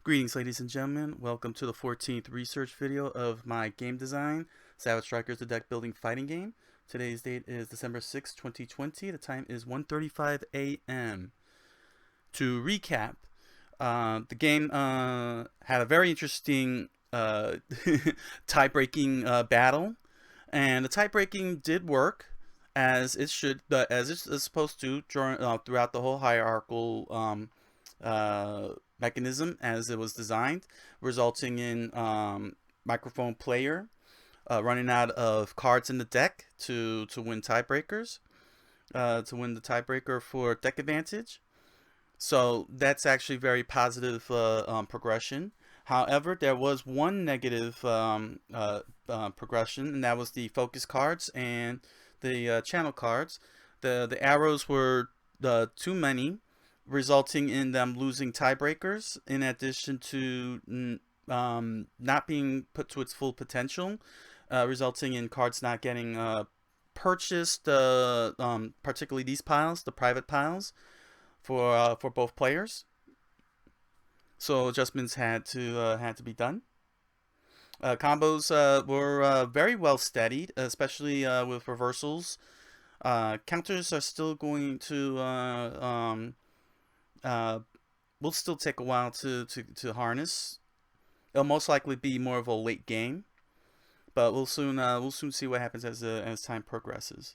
Greetings, ladies and gentlemen. Welcome to the 14th research video of my game design, Savage Strikers, the deck building fighting game. Today's date is December 6, 2020. The time is 1:35 a.m. To recap, the game had a very interesting tie-breaking battle, and the tie-breaking did work as it should, as it's supposed to during throughout the whole hierarchical mechanism as it was designed, resulting in microphone player running out of cards in the deck to win tiebreakers, to win the tiebreaker for deck advantage. So that's actually very positive progression. However, there was one negative progression, and that was the focus cards and the channel cards. The arrows were too many, resulting in them losing tiebreakers, in addition to not being put to its full potential, resulting in cards not getting purchased, particularly these piles, the private piles, for both players. So adjustments had to be done. Combos were very well studied, especially with reversals. Counters are still going to will still take a while to harness. It'll most likely be more of a late game, but we'll soon see what happens as time progresses.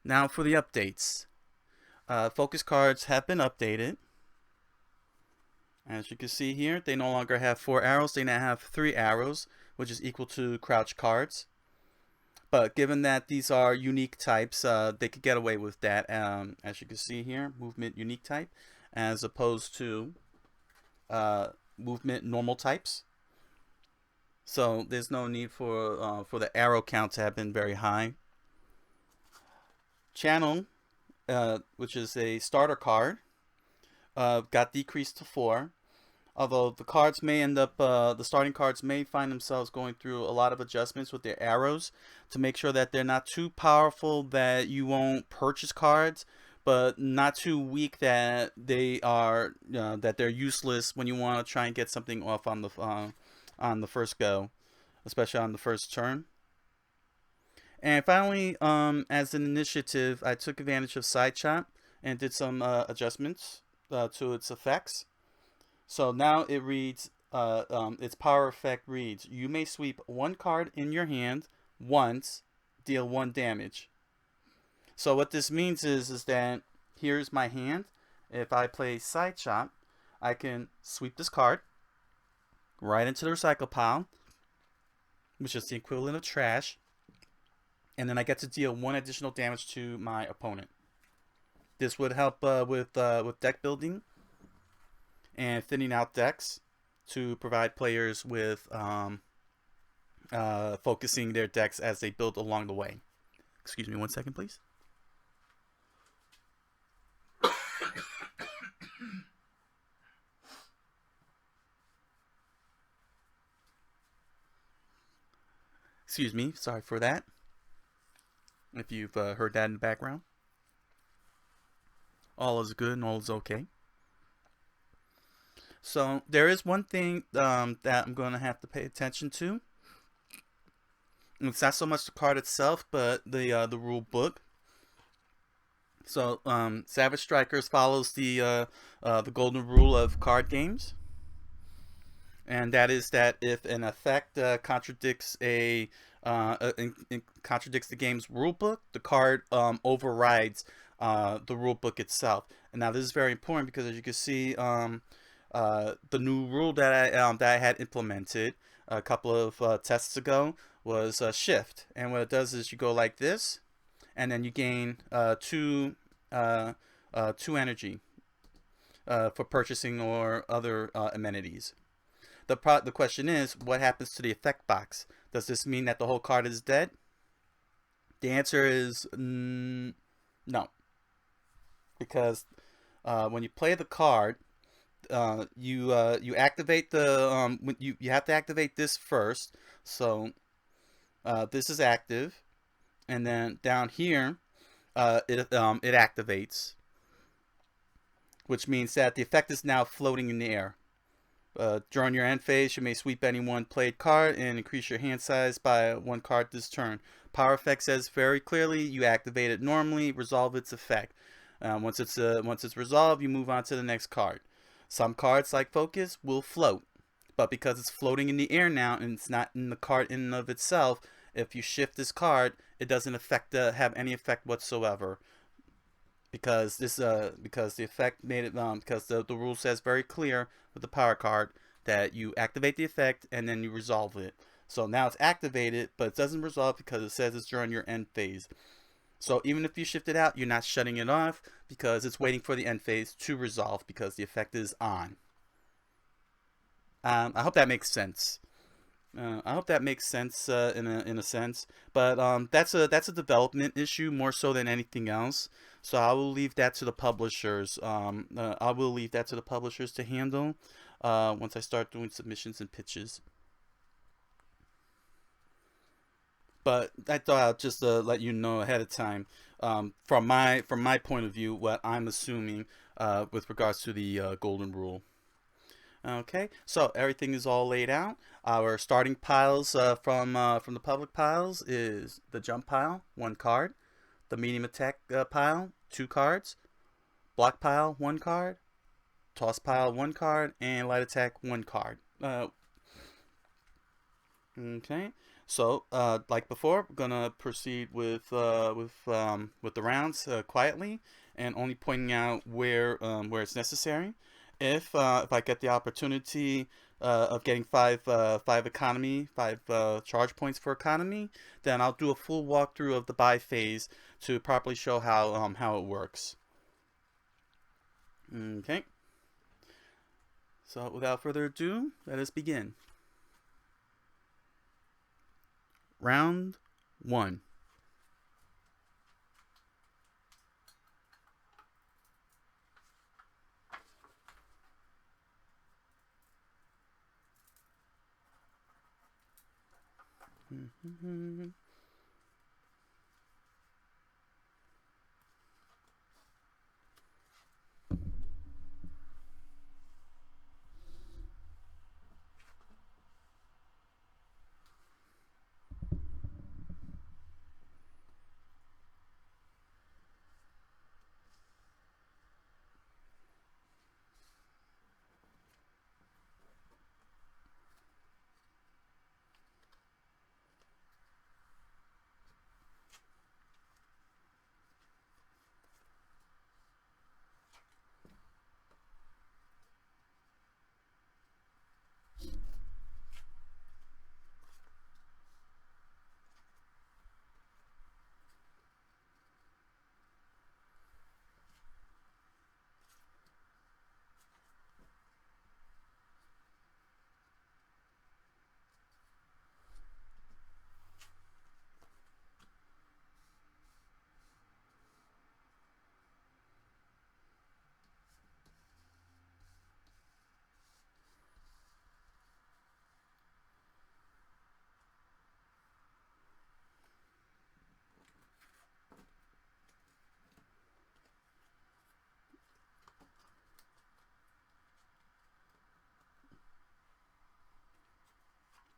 Now for the updates. Focus cards have been updated. As you can see here, they no longer have 4 arrows. They now have 3 arrows, which is equal to crouch cards. But given that these are unique types, they could get away with that. As you can see here, movement unique type, as opposed to movement normal types. So there's no need for the arrow count to have been very high. Channel, which is a starter card, got decreased to 4. Although the cards may end up, the starting cards may find themselves going through a lot of adjustments with their arrows to make sure that they're not too powerful that you won't purchase cards, but not too weak that they are that they're useless when you want to try and get something off on the first go, especially on the first turn. And finally, as an initiative, I took advantage of Side Chop and did some adjustments to its effects. So now it reads, its power effect reads, you may sweep 1 card in your hand once, deal 1 damage. So what this means is that here's my hand. If I play Side Chop, I can sweep this card right into the recycle pile, which is the equivalent of trash, and then I get to deal 1 additional damage to my opponent. This would help with deck building and thinning out decks to provide players with focusing their decks as they build along the way. Excuse me 1 second, please. Excuse me, sorry for that. If you've heard that in the background. All is good and all is okay. So there is one thing that I'm going to have to pay attention to. It's not so much the card itself, but the rule book. So Savage Strikers follows the golden rule of card games, and that is that if an effect contradicts contradicts the game's rule book, the card overrides the rule book itself. And now this is very important because, as you can see, the new rule that I had implemented a couple of tests ago was shift, and what it does is you go like this, and then you gain 2 energy for purchasing or other amenities. The question is, what happens to the effect box? Does this mean that the whole card is dead? The answer is no, because when you play the card, you activate the you have to activate this first. So this is active, and then down here it activates, which means that the effect is now floating in the air. During your end phase, you may sweep any one played card and increase your hand size by one card this turn. Power effect says very clearly you activate it normally, resolve its effect. Once it's resolved, you move on to the next card. Some cards, like Focus, will float, but because it's floating in the air now and it's not in the card in and of itself, if you shift this card, it doesn't have any effect whatsoever. Because because the effect made it because the rule says very clear with the power card that you activate the effect and then you resolve it. So now it's activated, but it doesn't resolve because it says it's during your end phase. So even if you shift it out, you're not shutting it off because it's waiting for the end phase to resolve because the effect is on. I hope that makes sense. I hope that makes sense in a sense, but that's a development issue more so than anything else. So I will leave that to the publishers. I will leave that to the publishers to handle once I start doing submissions and pitches. But I thought I'd just let you know ahead of time from my point of view what I'm assuming with regards to the golden rule. Okay, so everything is all laid out. Our starting piles from the public piles is the jump pile, 1 card, the medium attack pile, 2 cards, block pile, 1 card, toss pile, 1 card, and light attack, 1 card. Okay, so like before, we're gonna proceed with the rounds quietly and only pointing out where it's necessary. If I get the opportunity of getting five charge points for economy, then I'll do a full walkthrough of the buy phase to properly show how it works. Okay. So without further ado, let us begin. Round 1.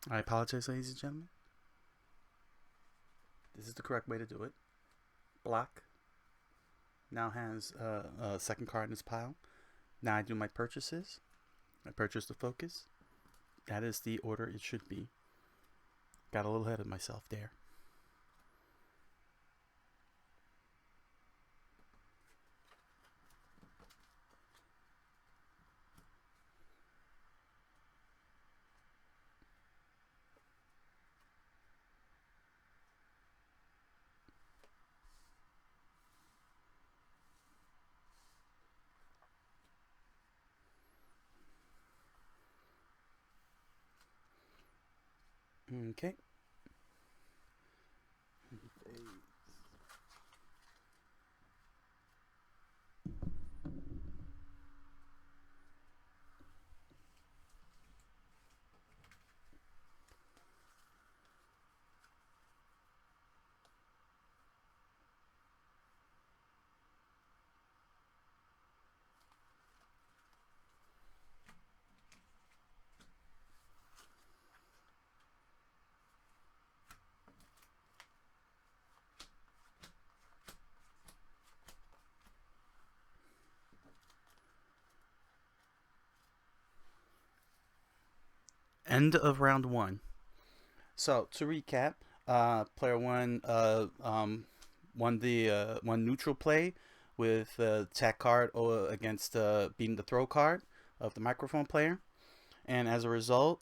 I apologize, ladies and gentlemen. This is the correct way to do it. Block now has a second card in its pile. Now I do my purchases. I purchase the Focus. That is the order it should be. Got a little ahead of myself there. Okay. End of round one. So to recap, player one won the one neutral play with attack card against beating the throw card of the microphone player, and as a result,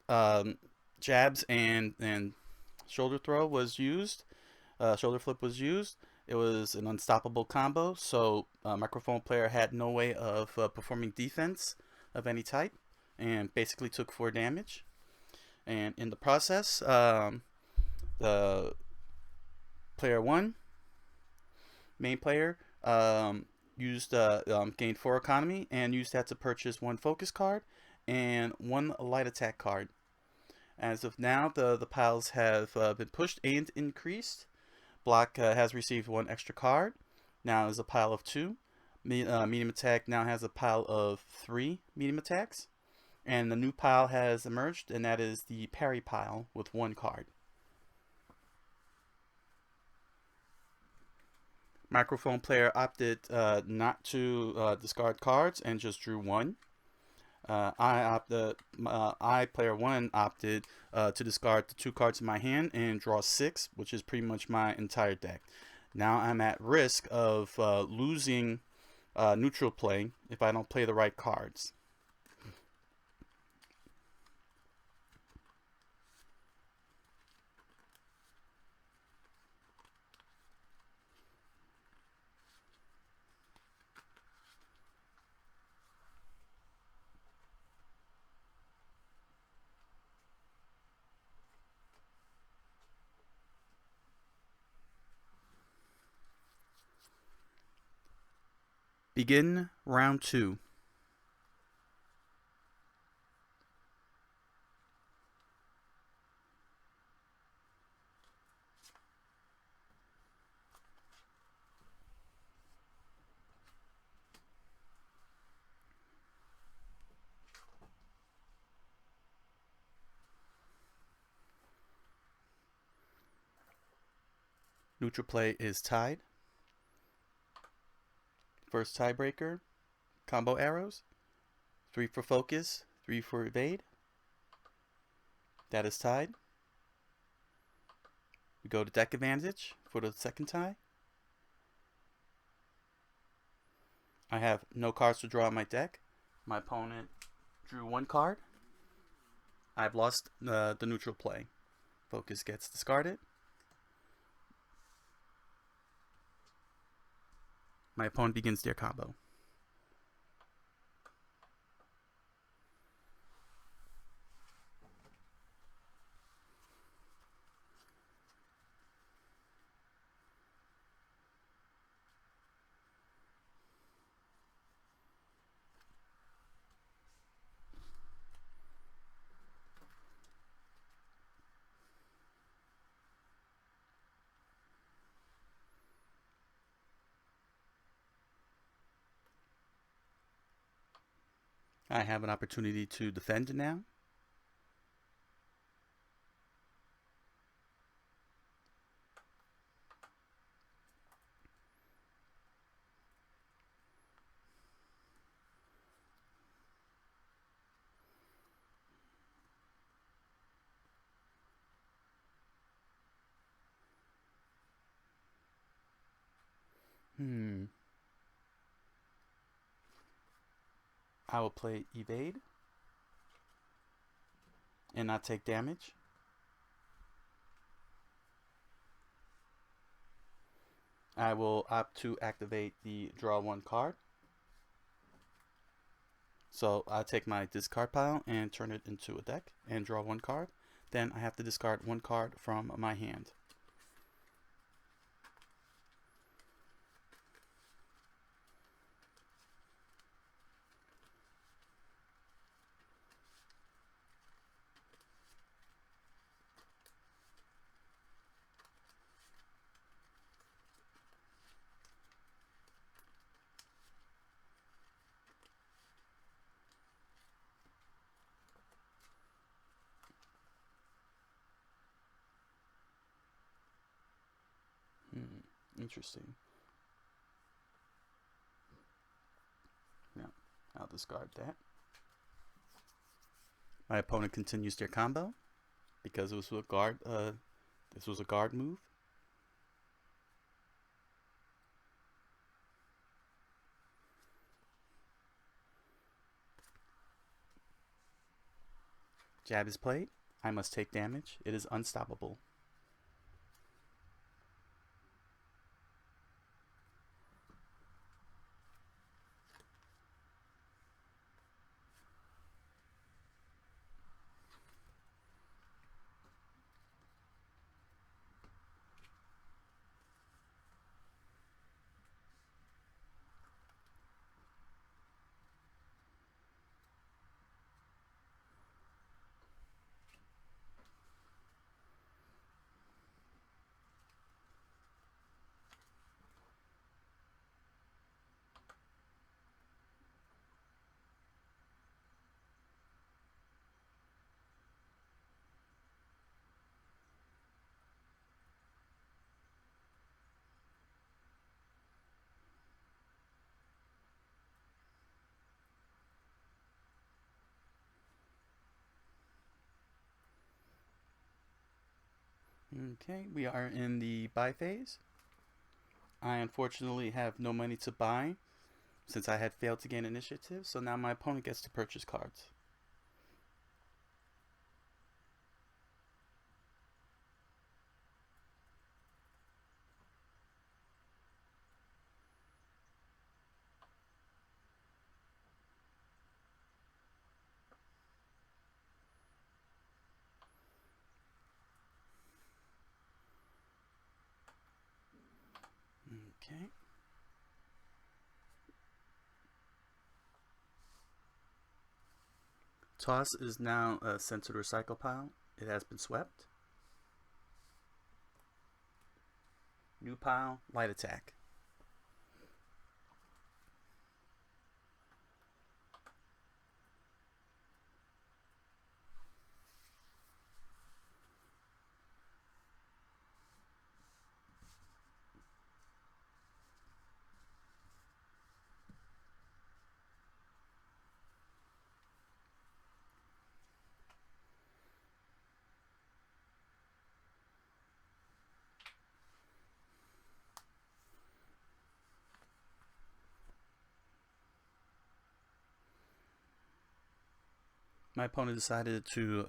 jabs and shoulder throw was used. Shoulder flip was used. It was an unstoppable combo, so microphone player had no way of performing defense of any type, and basically took 4 damage. And in the process, the player one, main player, used gained 4 economy and used that to purchase 1 focus card and 1 light attack card. As of now, the piles have been pushed and increased. Black has received 1 extra card. Now is a pile of 2. Medium attack now has a pile of 3 medium attacks. And the new pile has emerged, and that is the parry pile with 1 card. Microphone player opted not to discard cards and just drew 1. I, player 1, opted to discard the 2 cards in my hand and draw 6, which is pretty much my entire deck. Now I'm at risk of losing neutral play if I don't play the right cards. Begin round 2. Neutral play is tied. First tiebreaker, combo arrows. 3 for focus, 3 for evade. That is tied. We go to deck advantage for the second tie. I have no cards to draw in my deck. My opponent drew 1 card. I've lost the neutral play. Focus gets discarded. My opponent begins their combo. I have an opportunity to defend now. I will play evade and not take damage. I will opt to activate the draw 1 card. So I take my discard pile and turn it into a deck and draw 1 card. Then I have to discard 1 card from my hand. Interesting. Yeah, I'll discard that. My opponent continues their combo because it was a guard. This was a guard move. Jab is played. I must take damage. It is unstoppable. Okay, we are in the buy phase. I unfortunately have no money to buy since I had failed to gain initiative, so now my opponent gets to purchase cards. Okay. Toss is now sent to the recycle pile. It has been swept. New pile, light attack. My opponent decided to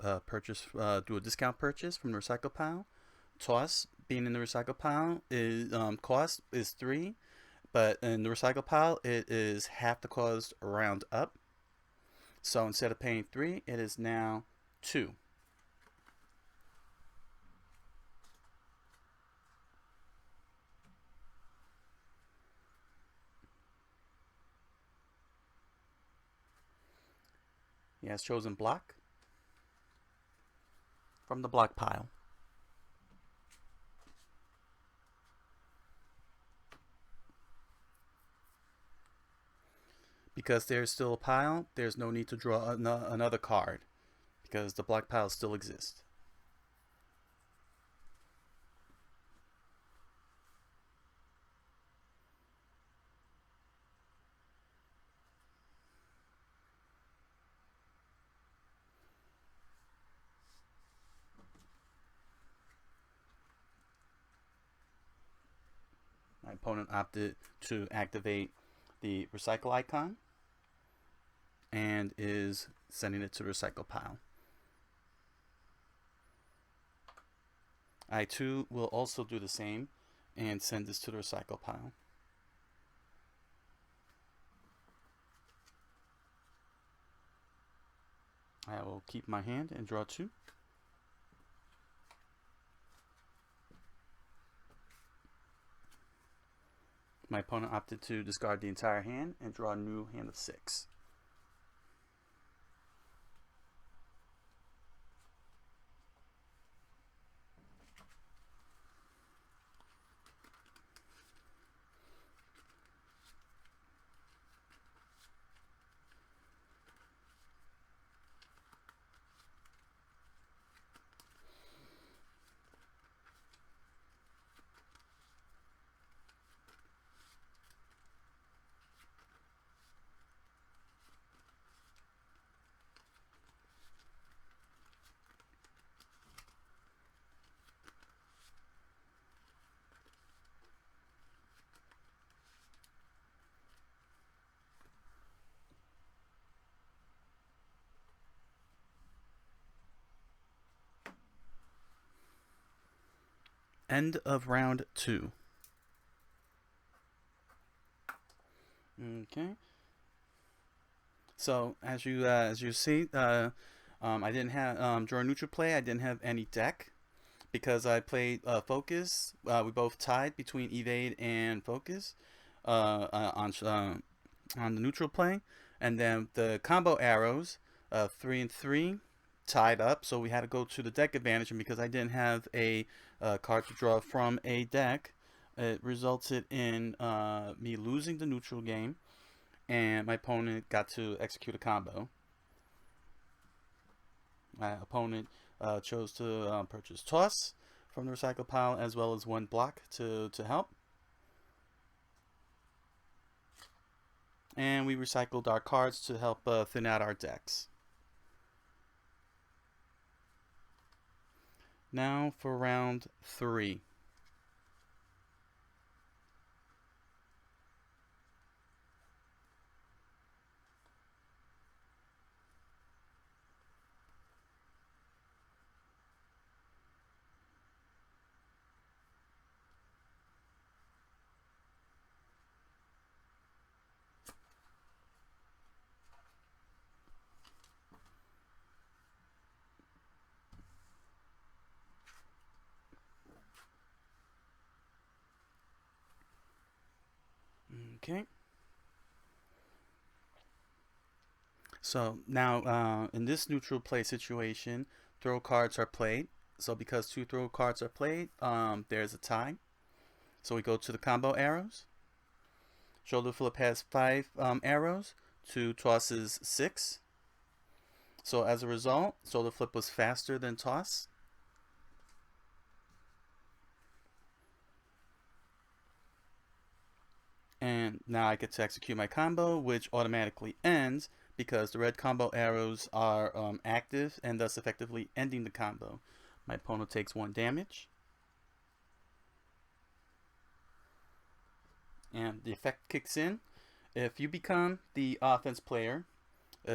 do a discount purchase from the recycle pile. Toss, being in the recycle pile, is cost is 3, but in the recycle pile it is half the cost round up. So instead of paying 3, it is now 2. He has chosen block from the block pile. Because there's still a pile, there's no need to draw another card because the block pile still exists. My opponent opted to activate the recycle icon and is sending it to the recycle pile. I too will also do the same and send this to the recycle pile. I will keep my hand and draw 2. My opponent opted to discard the entire hand and draw a new hand of 6. End of round 2. Okay. So as you see, I didn't have during neutral play. I didn't have any deck because I played focus. We both tied between evade and focus on the neutral play, and then the combo arrows, 3 and 3, tied up. So we had to go to the deck advantage, and because I didn't have a card to draw from a deck, it resulted in me losing the neutral game, and my opponent got to execute a combo. My opponent chose to purchase Toss from the recycle pile as well as 1 block to help. And we recycled our cards to help thin out our decks. Now for round 3. Okay. So now in this neutral play situation, throw cards are played. So because 2 throw cards are played, there's a tie. So we go to the combo arrows. Shoulder flip has 5 arrows. 2 tosses 6. So as a result, shoulder flip was faster than toss. And now I get to execute my combo, which automatically ends because the red combo arrows are active and thus effectively ending the combo. My opponent takes 1 damage. And the effect kicks in. If you become the offense player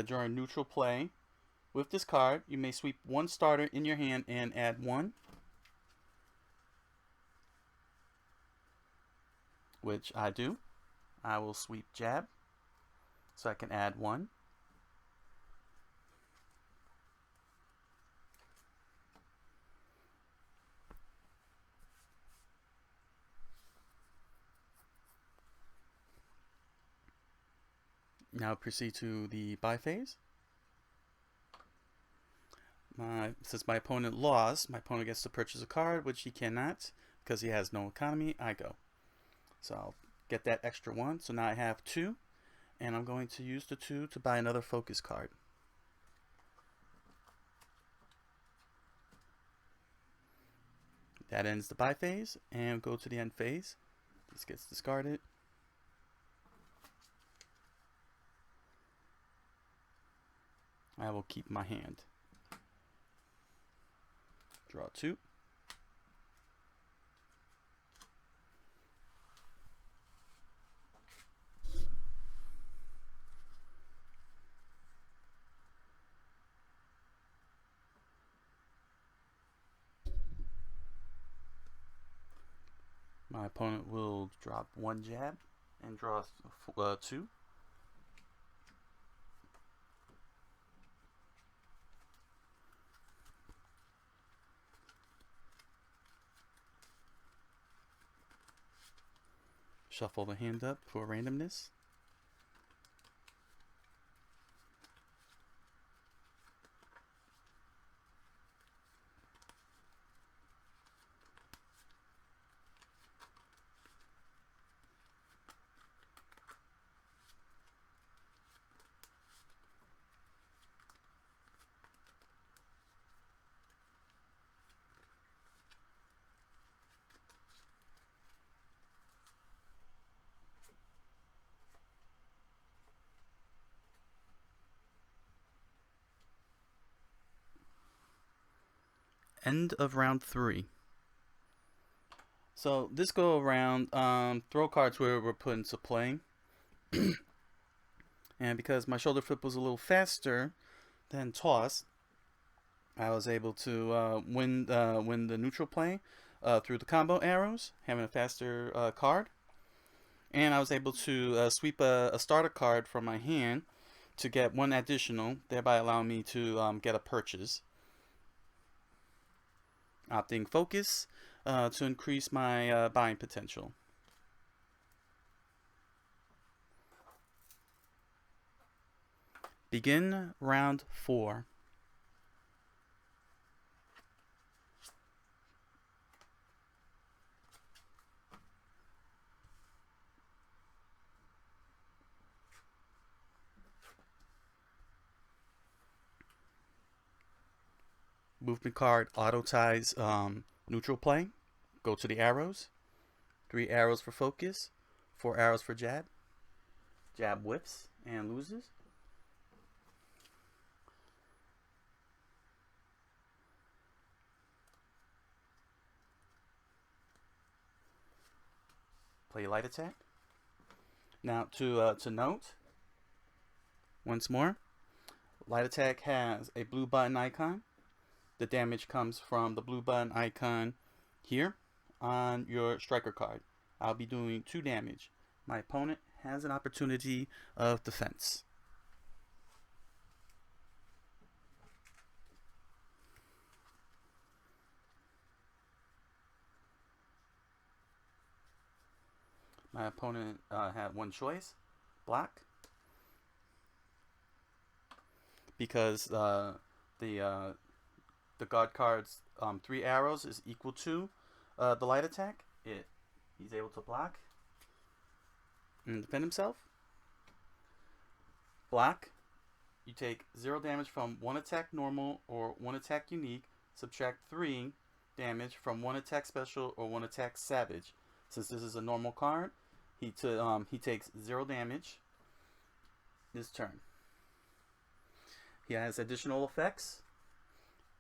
during neutral play, with this card, you may sweep 1 starter in your hand and add 1. Which I do. I will sweep jab so I can add 1. Now proceed to the buy phase. Since my opponent lost, my opponent gets to purchase a card, which he cannot because he has no economy. I go. So I'll get that extra 1. So now I have 2, and I'm going to use the 2 to buy another focus card. That ends the buy phase, and go to the end phase. This gets discarded. I will keep my hand. Draw 2. My opponent will drop 1 jab and draw 2. Shuffle the hand up for randomness. End of round 3. So this go around, throw cards were put into play. And because my shoulder flip was a little faster than toss, I was able to win the neutral play through the combo arrows, having a faster card. And I was able to sweep a starter card from my hand to get one additional, thereby allowing me to get a purchase. Opting focus to increase my buying potential. Begin round 4. Movement card auto ties neutral play. Go to the arrows. 3 arrows for focus, 4 arrows for jab. Jab whips and loses. Play light attack. Now to note, once more, light attack has a blue button icon. The damage comes from the blue button icon here on your striker card. I'll be doing 2 damage. My opponent has an opportunity of defense. My opponent had one choice, block, because the guard card's 3 arrows is equal to the light attack. He's able to block and defend himself. Block, you take 0 damage from 1 attack normal or 1 attack unique. Subtract 3 damage from 1 attack special or 1 attack savage. Since this is a normal card, he takes 0 damage this turn. He has additional effects.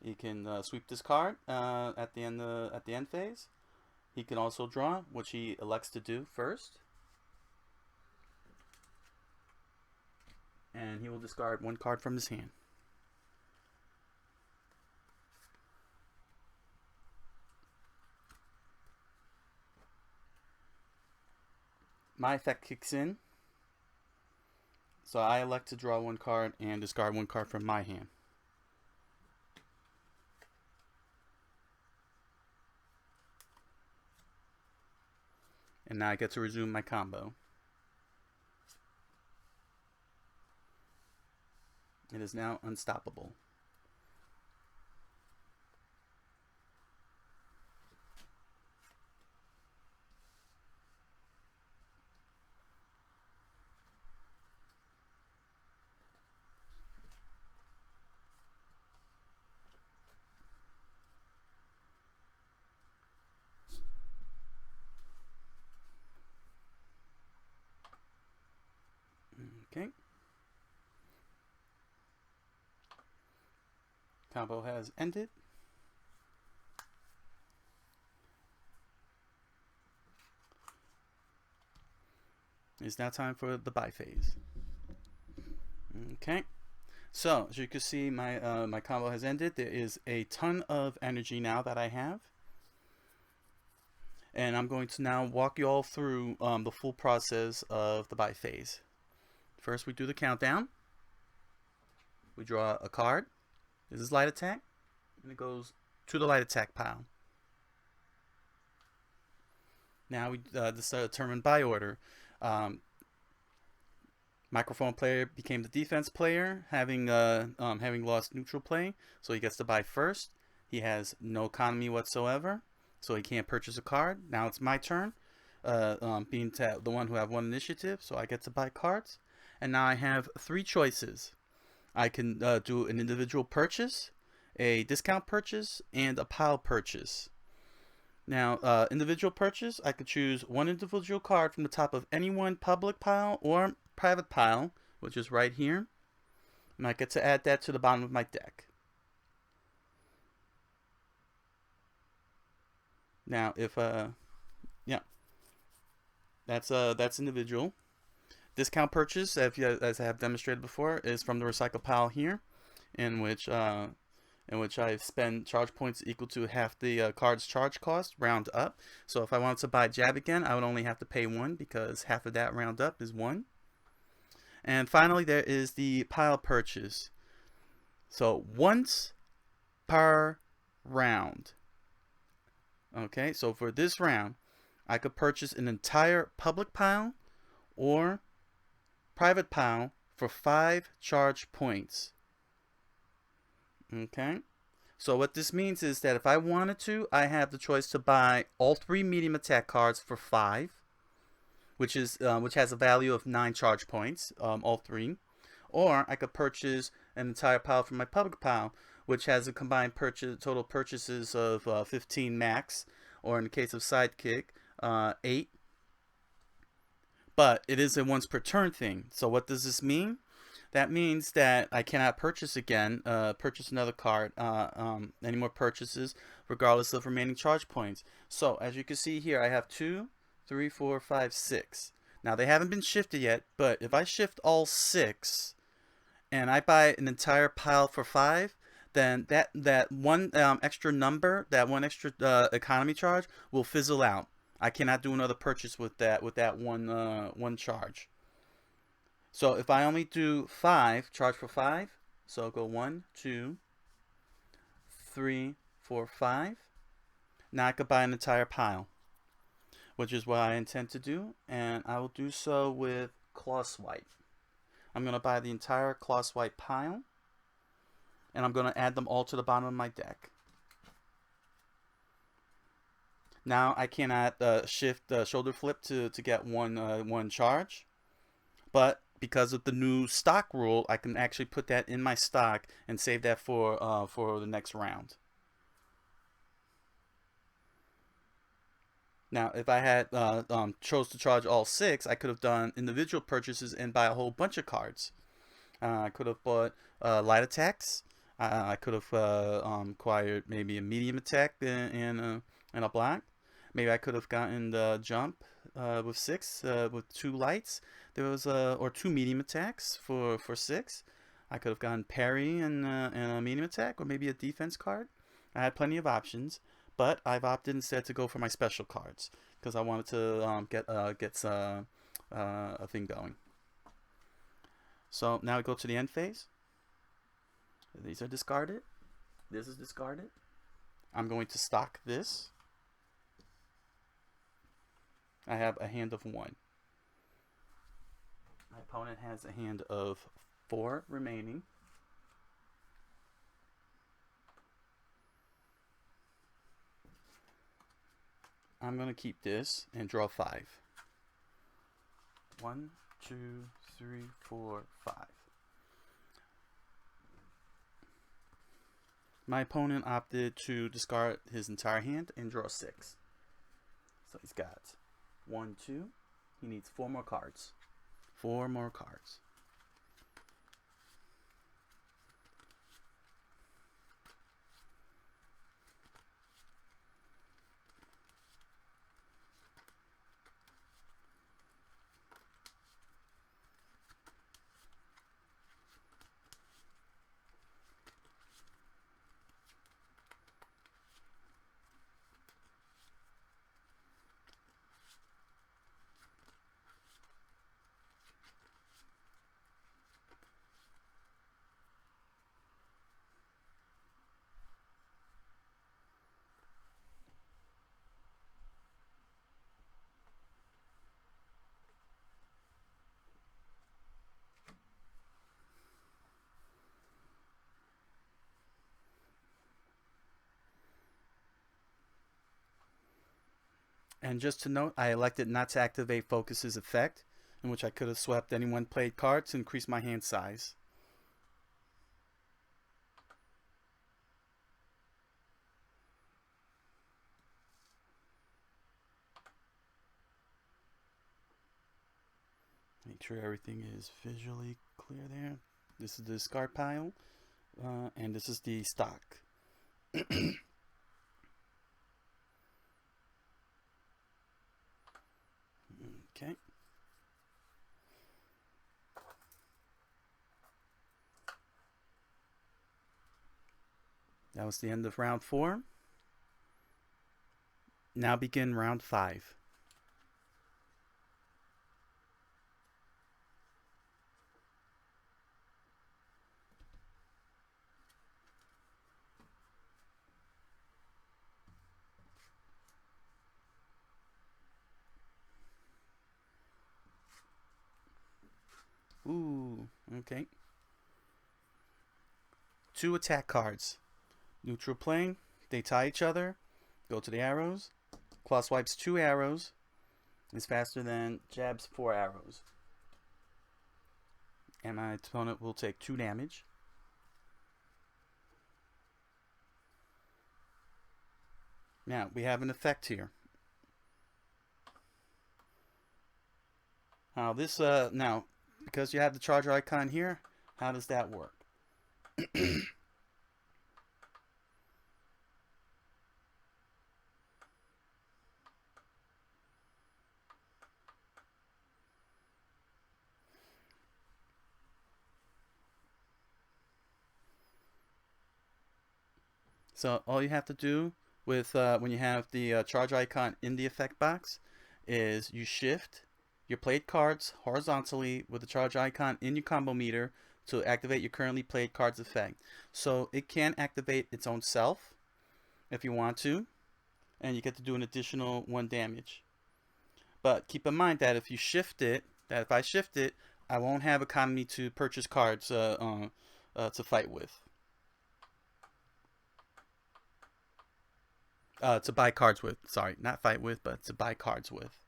He can sweep this card at the end phase. He can also draw, which he elects to do first. And he will discard 1 card from his hand. My effect kicks in. So I elect to draw 1 card and discard 1 card from my hand. And now I get to resume my combo. It is now unstoppable. Okay. Combo has ended. It's now time for the buy phase. Okay. So as you can see, my my combo has ended. There is a ton of energy now that I have. And I'm going to now walk you all through the full process of the buy phase. First, we do the countdown. We draw a card. This is light attack, and it goes to the light attack pile. Now we determine buy order. Microphone player became the defense player, having lost neutral play, so he gets to buy first. He has no economy whatsoever, so he can't purchase a card. Now it's my turn, being the one who have 1 initiative, so I get to buy cards. And now I have 3 choices. I can do an individual purchase, a discount purchase, and a pile purchase. Now, individual purchase, I could choose 1 individual card from the top of any one public pile or private pile, which is right here. And I get to add that to the bottom of my deck. Now, if yeah, that's individual. Discount purchase, as I have demonstrated before, is from the recycle pile here, in which in which I spend charge points equal to half the card's charge cost, round up. So if I wanted to buy Jab again, I would only have to pay 1 because half of that round up is 1. And finally, there is the pile purchase. So once per round. Okay, so for this round, I could purchase an entire public pile or private pile for 5 charge points. Okay, so what this means is that if I wanted to, I have the choice to buy all 3 medium attack cards for 5, which has a value of 9 charge points, all 3. Or I could purchase an entire pile from my public pile, which has a combined total purchases of 15 max, or in the case of Sidekick, 8. But it is a once per turn thing. So what does this mean? That means that I cannot purchase again, purchase another card, any more purchases, regardless of remaining charge points. So as you can see here, I have 2, 3, 4, 5, 6. Now they haven't been shifted yet, but if I shift all 6 and I buy an entire pile for 5, then that one extra number, that one extra economy charge will fizzle out. I cannot do another purchase with that one charge. So if I only do 5, charge for 5, so I'll go 1, 2, 3, 4, 5. Now I could buy an entire pile, which is what I intend to do, and I will do so with Claw Swipe. I'm going to buy the entire Claw Swipe pile, and I'm going to add them all to the bottom of my deck. Now I cannot shift shoulder flip to get one charge, but because of the new stock rule, I can actually put that in my stock and save that for the next round. Now, if I had chose to charge all 6, I could have done individual purchases and buy a whole bunch of cards. I could have bought light attacks. I could have acquired maybe a medium attack and a black. Maybe I could have gotten the jump with 6 with 2 lights. There was or 2 medium attacks for 6. I could have gotten parry and a medium attack, or maybe a defense card. I had plenty of options, but I've opted instead to go for my special cards because I wanted to get a thing going. So now we go to the end phase. These are discarded. This is discarded. I'm going to stock this. I have a hand of 1. My opponent has a hand of 4 remaining. I'm going to keep this and draw 5. 1, 2, 3, 4, 5. My opponent opted to discard his entire hand and draw 6. So he's got 1, 2. He needs 4 more cards. 4 more cards. And just to note, I elected not to activate Focus's effect, in which I could have swept any one played card to increase my hand size. Make sure everything is visually clear there. This is the discard pile, and this is the stock. Okay. That was the end of round 4. Now begin round 5. Ooh, okay. 2 attack cards. Neutral playing, they tie each other, go to the arrows. Claw swipes 2 arrows, is faster than jabs 4 arrows. And my opponent will take 2 damage. Now, we have an effect here. Now, now, because you have the charger icon here, how does that work? So all you have to do with when you have the charge icon in the effect box is you shift your played cards horizontally with the charge icon in your combo meter to activate your currently played cards effect. So it can activate its own self if you want to, and you get to do an additional 1 damage. But keep in mind that if you shift it, that if I shift it, I won't have economy to purchase cards to fight with. To buy cards with. Sorry, not fight with, but to buy cards with.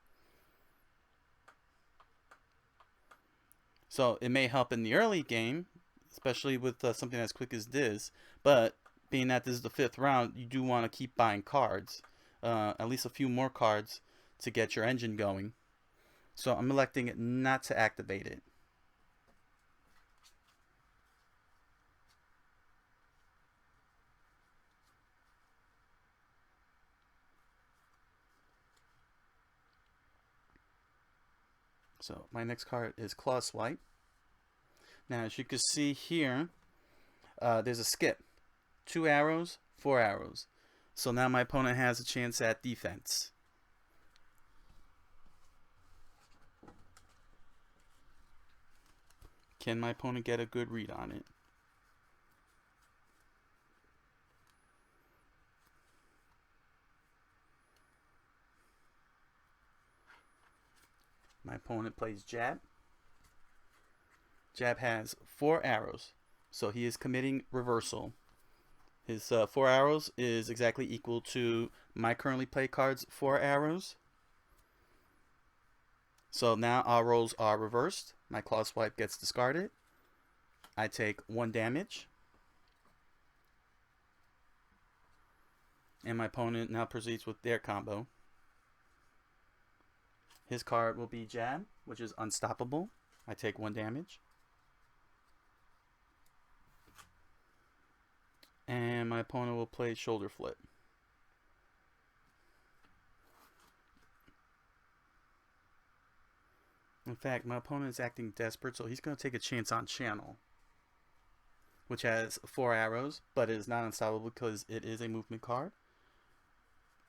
So it may help in the early game, especially with something as quick as this. But being that this is the 5th round, you do want to keep buying cards. At least a few more cards to get your engine going. So I'm electing it not to activate it. So my next card is Claw Swipe. Now, as you can see here, there's a skip. 2 arrows, 4 arrows. So now my opponent has a chance at defense. Can my opponent get a good read on it? My opponent plays jab. Jab has 4 arrows, so he is committing reversal. His 4 arrows is exactly equal to my currently played cards 4 arrows. So now our roles are reversed. My claw swipe gets discarded. I take 1 damage. And my opponent now proceeds with their combo. His card will be jab, which is unstoppable. I take 1 damage. And my opponent will play shoulder flip. In fact, my opponent is acting desperate, so he's going to take a chance on channel, which has 4 arrows, but it is not unstoppable because it is a movement card.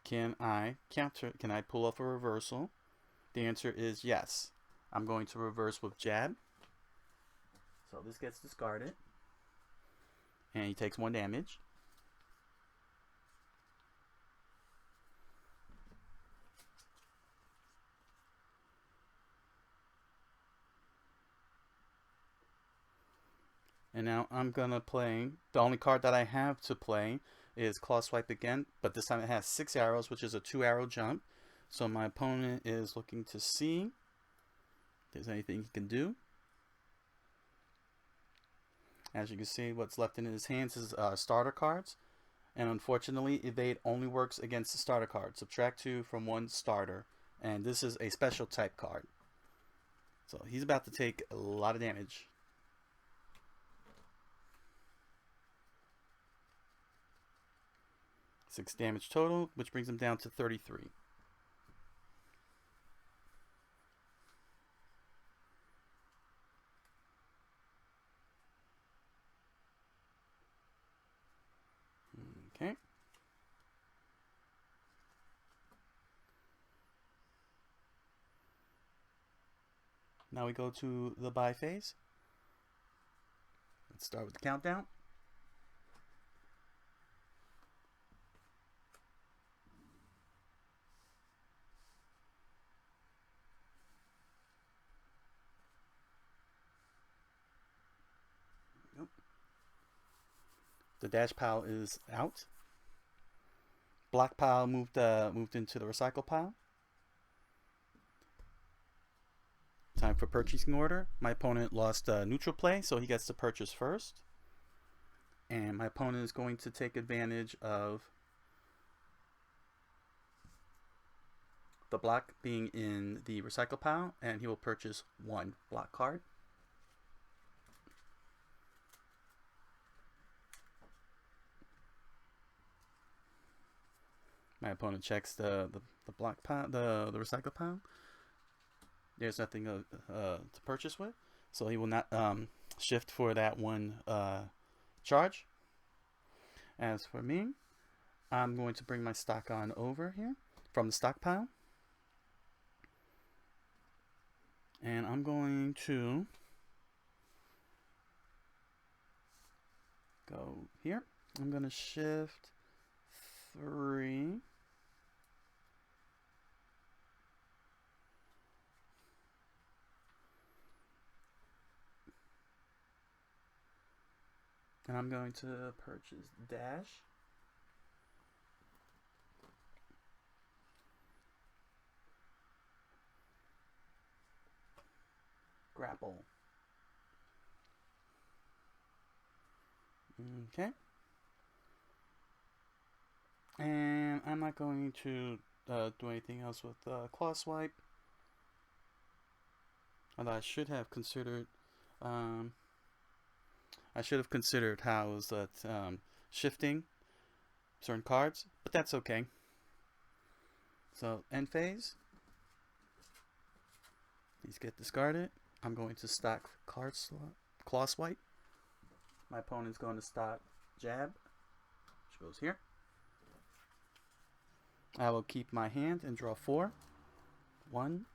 Can I counter? Can I pull off a reversal? The answer is yes. I'm going to reverse with jab. So this gets discarded. And he takes 1 damage. And now I'm going to play, the only card that I have to play is Claw Swipe again, but this time it has 6 arrows, which is a 2 arrow jump. So my opponent is looking to see if there's anything he can do. As you can see, what's left in his hands is starter cards. And unfortunately, evade only works against the starter card. Subtract 2 from 1 starter. And this is a special type card. So he's about to take a lot of damage. 6 damage total, which brings him down to 33. Okay. Now we go to the buy phase. Let's start with the countdown. Nope. The dash pile is out. Black pile moved into the recycle pile. Time for purchasing order. My opponent lost neutral play, so he gets to purchase first. And my opponent is going to take advantage of the black being in the recycle pile, and he will purchase one black card. My opponent checks the black pile, the recycle pile. There's nothing to purchase with, so he will not shift for that one charge. As for me, I'm going to bring my stock on over here from the stockpile, and I'm going to go here. I'm going to shift 3. And I'm going to purchase dash. Grapple. Okay. And I'm not going to do anything else with claw swipe. Although I should have considered how is that shifting certain cards, but that's okay. So end phase, these get discarded. I'm going to stock claw swipe. My opponent's going to stock jab, which goes here. I will keep my hand and draw 4. 1.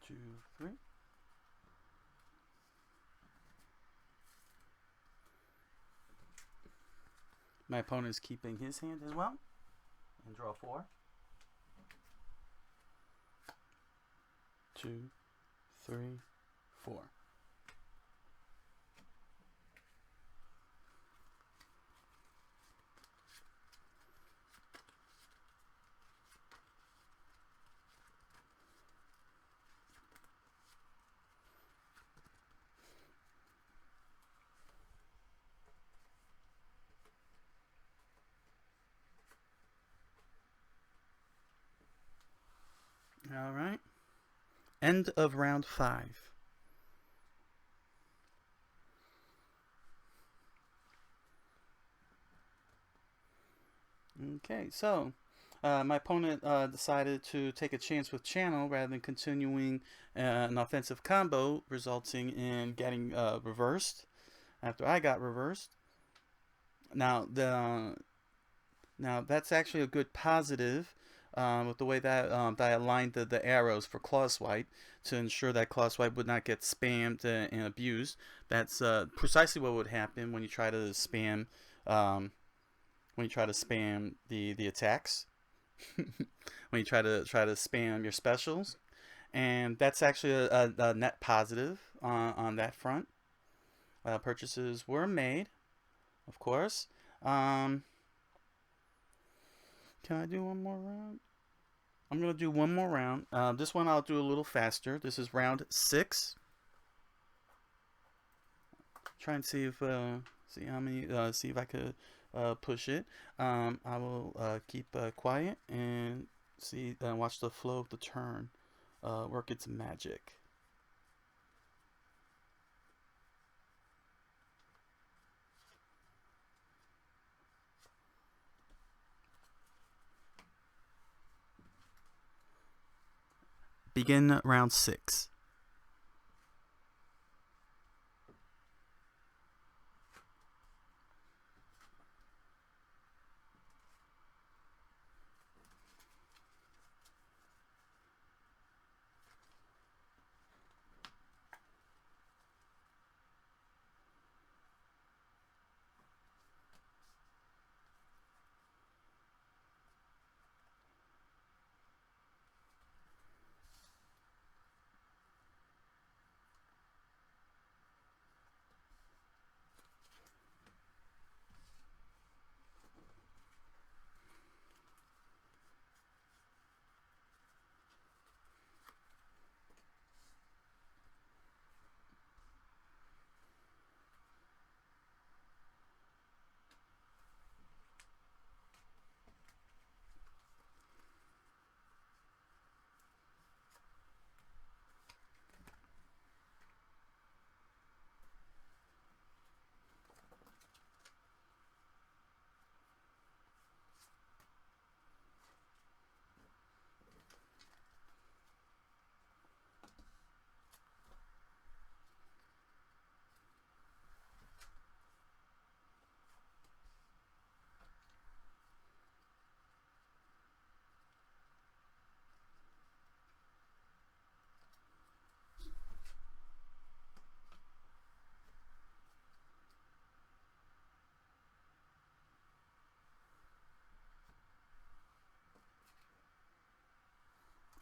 Two, 3. My opponent is keeping his hand as well, and draw 4. 2, 3, 4. All right. End of round 5. Okay, so my opponent decided to take a chance with channel rather than continuing an offensive combo, resulting in getting reversed after I got reversed. Now that's actually a good positive. With the way that I aligned the arrows for claw swipe to ensure that claw swipe would not get spammed and abused. That's precisely what would happen when you try to spam the attacks. When you try to spam your specials, and that's actually a net positive on that front. Purchases were made, of course. Um, can I do one more round? I'm gonna do one more round. This one I'll do a little faster. This is round 6. Try and see if see how many see if I could push it. I will keep quiet and see watch the flow of the turn work its magic. Begin round 6.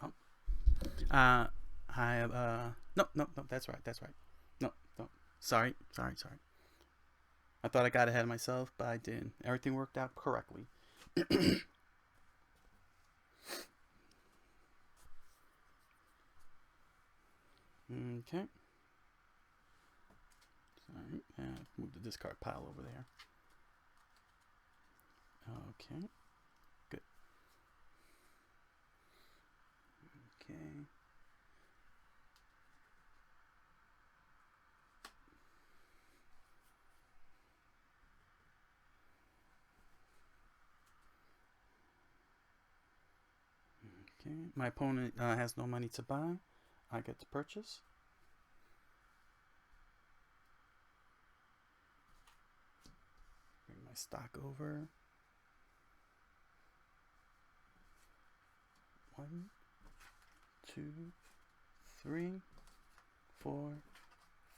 Oh. Uh, I have no. That's right. That's right. No, no. Sorry. I thought I got ahead of myself, but I didn't. Everything worked out correctly. Okay. Sorry. Move the discard pile over there. Okay. Good. Okay. Okay. My opponent has no money to buy. I get to purchase. Bring my stock over. 1, 2, 3, 4,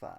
5.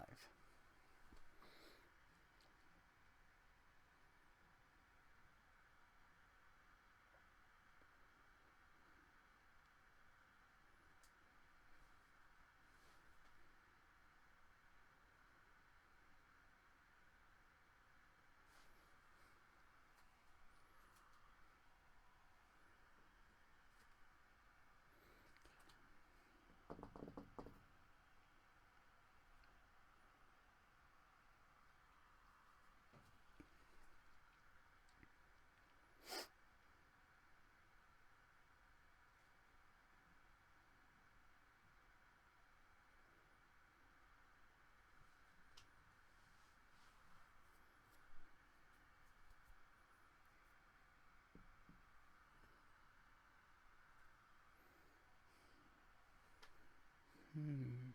Hmm.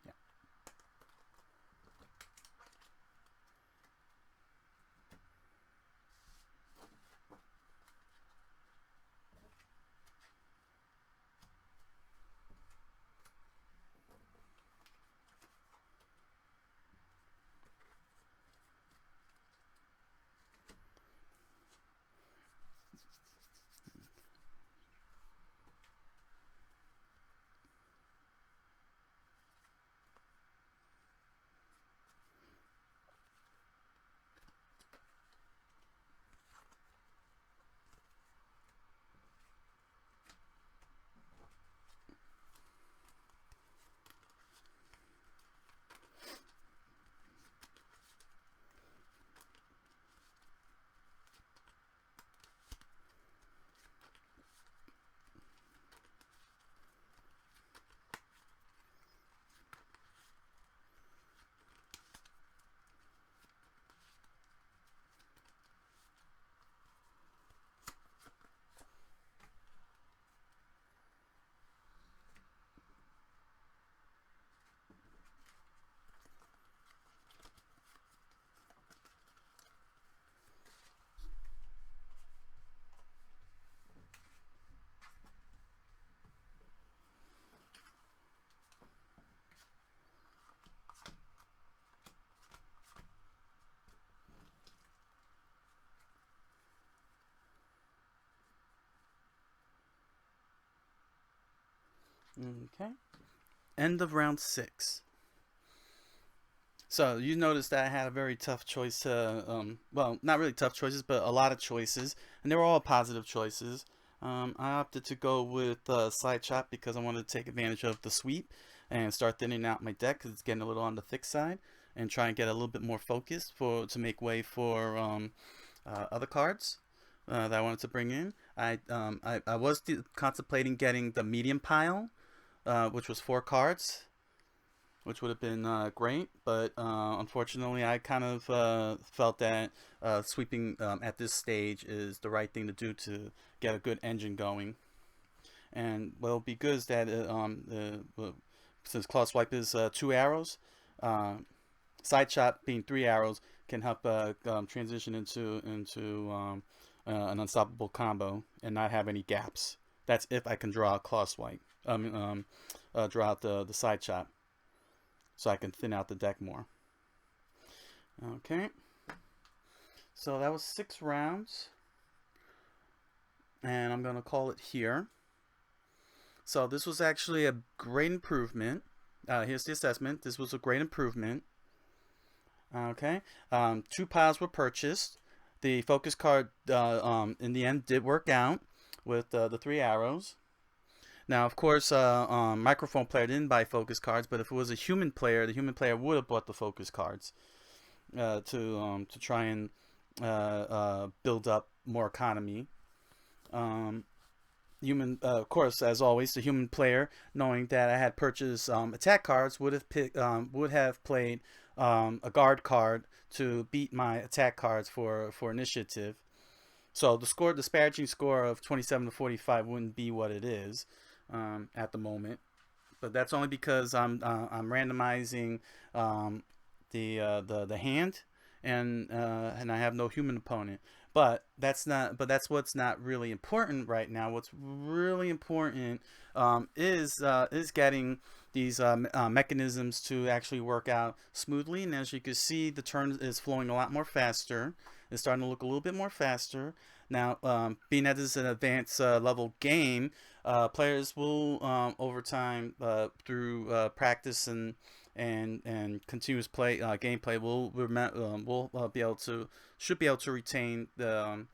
Yeah. Okay. End of round 6. So you noticed that I had a very tough choice. Well, not really tough choices, but a lot of choices, and they were all positive choices. I opted to go with Side Chop because I wanted to take advantage of the sweep and start thinning out my deck because it's getting a little on the thick side, and try and get a little bit more focused to make way for other cards that I wanted to bring in. I was contemplating getting the medium pile, which was 4 cards, which would have been great, but unfortunately, I kind of felt that sweeping at this stage is the right thing to do to get a good engine going. And what'll be good is that since Claw Swipe is 2 arrows, Side Chop being 3 arrows can help transition into an unstoppable combo and not have any gaps. That's if I can draw a Claw Swipe. Draw out the Side Chop, so I can thin out the deck more. Okay, so that was 6 rounds, and I'm gonna call it here. So this was actually a great improvement. Here's the assessment. This was a great improvement. Okay, 2 piles were purchased. The focus card in the end did work out with the 3 arrows. Now, of course, microphone player didn't buy focus cards, but if it was a human player, the human player would have bought the focus cards to try and build up more economy. Of course, as always, the human player, knowing that I had purchased attack cards, would have played a guard card to beat my attack cards for initiative. So the disparaging score of 27 to 45 wouldn't be what it is at the moment, but that's only because I'm randomizing the hand, and I have no human opponent. But that's what's not really important right now. What's really important is getting these mechanisms to actually work out smoothly. And as you can see, the turn is flowing a lot more faster. It's starting to look a little bit more faster. Now, being that this is an advanced level game, players will over time through practice and continuous gameplay will be able to should be able to retain the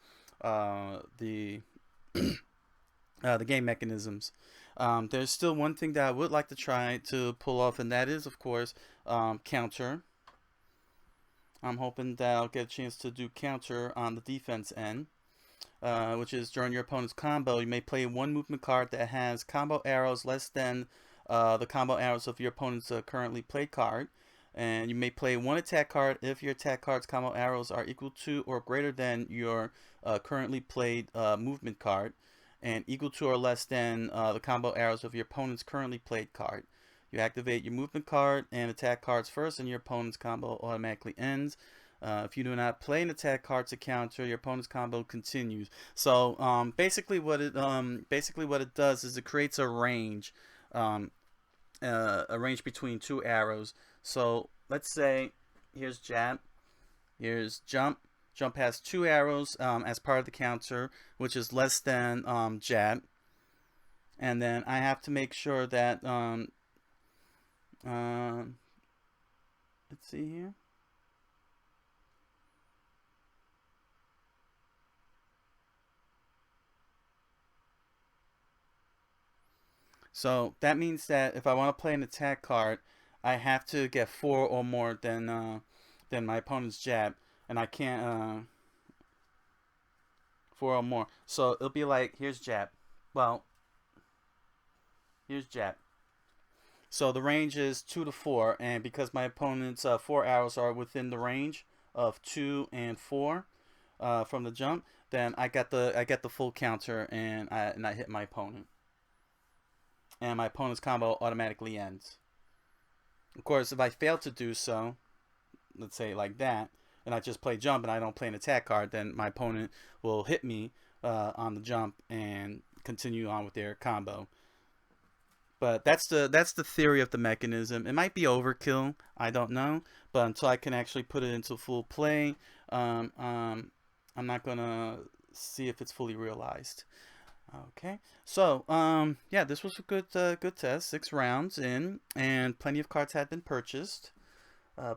game mechanisms. There's still one thing that I would like to try to pull off, and that is, of course, counter. I'm hoping that I'll get a chance to do counter on the defense end, which is during your opponent's combo, you may play 1 movement card that has combo arrows less than the combo arrows of your opponent's currently played card. And you may play 1 attack card if your attack card's combo arrows are equal to or greater than your currently played movement card, and equal to or less than the combo arrows of your opponent's currently played card. You activate your movement card and attack cards first, and your opponent's combo automatically ends. If you do not play an attack card to counter, your opponent's combo continues. So basically, what it does is it creates a range between 2 arrows. So let's say here's jab, here's jump. Jump has 2 arrows as part of the counter, which is less than jab. And then I have to make sure that let's see here. So that means that if I want to play an attack card, I have to get 4 or more than my opponent's jab, and I can't 4 or more. So it'll be like, here's jab. Well, here's jab. So the range is 2 to 4, and because my opponent's 4 arrows are within the range of 2 and 4 from the jump, then I get the full counter, and I hit my opponent, and my opponent's combo automatically ends. Of course, if I fail to do so, let's say like that, and I just play jump and I don't play an attack card, then my opponent will hit me on the jump and continue on with their combo. But that's the theory of the mechanism. It might be overkill, I don't know, but until I can actually put it into full play, I'm not gonna see if it's fully realized. Okay, so yeah, this was a good test. 6 rounds in, and plenty of cards had been purchased.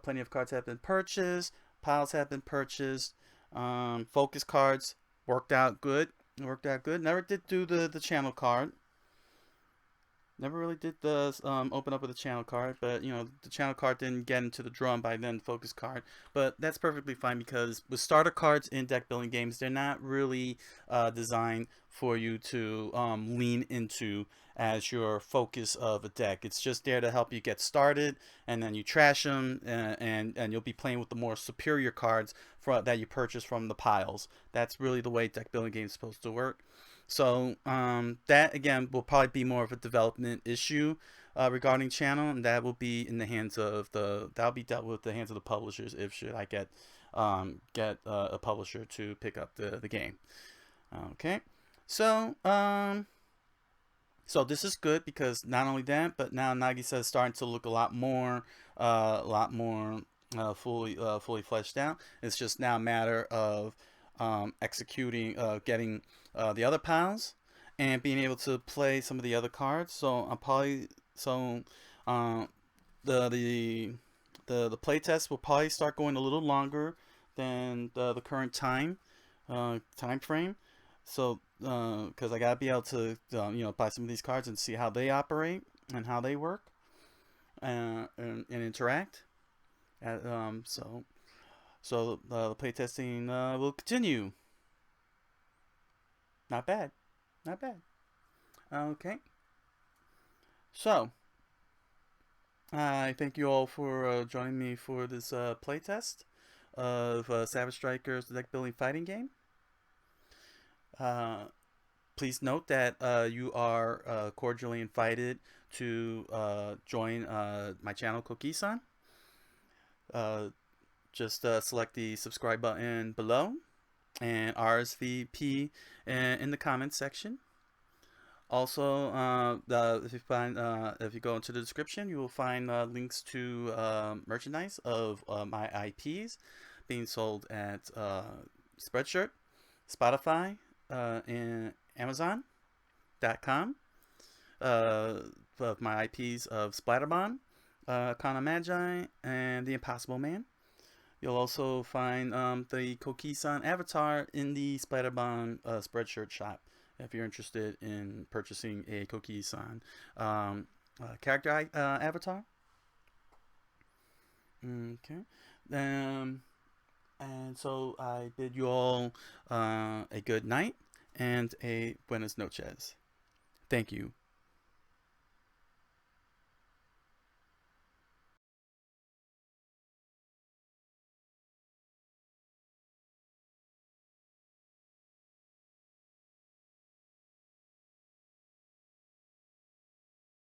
Plenty of cards have been purchased. Piles have been purchased. Focus cards worked out good. Worked out good. Never did do the channel card. Never really did the open up with a channel card, but you know the channel card didn't get into the drum by then. Focus card, but that's perfectly fine because with starter cards in deck building games, they're not really designed for you to lean into as your focus of a deck. It's just there to help you get started, and then you trash them, and you'll be playing with the more superior cards that you purchase from the piles. That's really the way deck building games is supposed to work. So that again will probably be more of a development issue regarding channel, and that will be in the hands of that'll be dealt with the hands of the publishers if should I get a publisher to pick up the game. Okay, so so this is good because not only that, but now Nagisa is starting to look a lot more fully fleshed out. It's just now a matter of executing, getting the other piles, and being able to play some of the other cards. So I'm probably so the the the playtest will probably start going a little longer than the current time frame. So because I gotta be able to buy some of these cards and see how they operate and how they work and interact. So the playtesting will continue. Not bad. Not bad. Okay. So, I thank you all for joining me for this playtest of Savage Strikers, the deck building fighting game. Please note that you are cordially invited to join my channel, Coqui-san. Just select the subscribe button below and RSVP in the comments section. Also, if you go into the description, you will find links to merchandise of my IPs being sold at Spreadshirt, Spotify, and Amazon.com. Of my IPs of Splatterbomb, Arcana, Magi, and the Impossible Man. You'll also find the Coqui-san avatar in the Splatterbomb Spreadshirt shop if you're interested in purchasing a Coqui-san character avatar. Okay. And so I bid you all a good night and a buenas noches. Thank you.